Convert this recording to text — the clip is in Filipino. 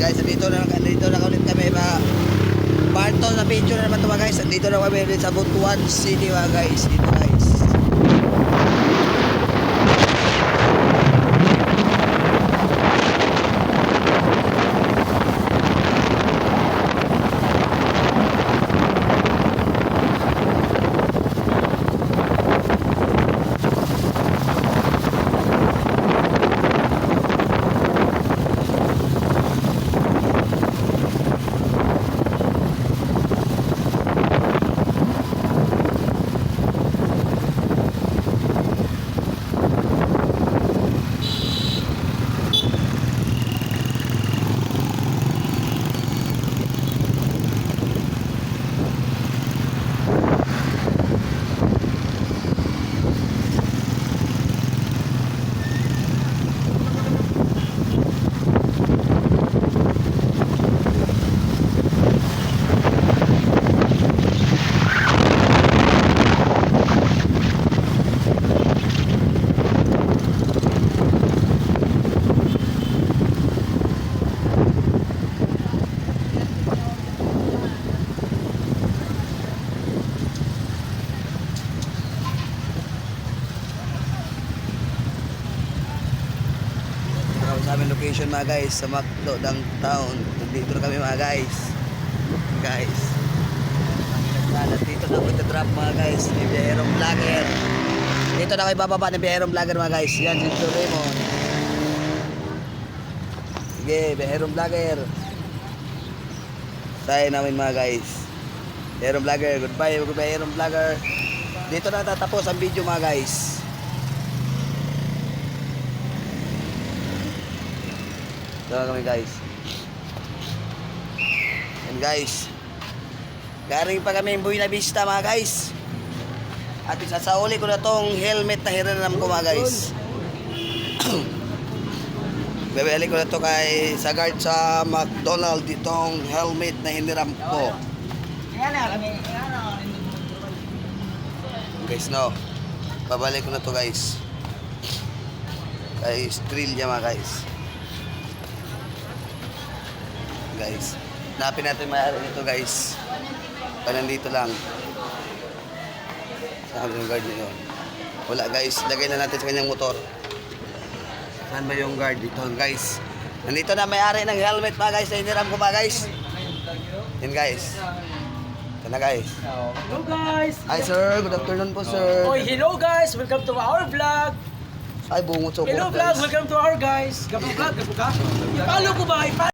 Guys, dito na ulit kami part 2 na video na naman ito mga guys. Dito na kami ulit sa Butuan City mga guys. Dito guys. Sa aming location mga guys, sa Macdo ng town. Dito na kami mga guys. Dito na ako drop mga guys, ni Biyahirong Vlogger. Dito na kayo bababa ni Biyahirong Vlogger mga guys. Yan, dito Raymond. Sige, Biyahirong Vlogger. Tayo namin mga guys. Biyahirong Vlogger, goodbye Biyahirong Vlogger. Dito na tatapos ang video mga guys. Ito kami guys. And guys, galing pa kami Buena Vista mga guys. At isasauli ko na tong helmet na hiniram ko mga guys. Bebeli ko na to kay sa guard sa McDonald's itong helmet na hiniram ko. Guys no, babalik ko na to guys. Kay Estrella mga guys. Guys, napin natin may-ari nito guys. Nandito lang. Saan yung guard niya yun? Wala guys, lagay na natin sa kanyang motor. Saan ba yung guard dito guys? Nandito na may-ari ng helmet mga guys. Hiniram ko mga guys. Yan guys. Ito na guys. Hello guys! Hi sir, good afternoon po sir. Oy, hello guys! Welcome to our vlog! Ay, bungot so Hello vlog! Welcome to our guys! Gabo vlog, gabo ka? I-follow ko ba?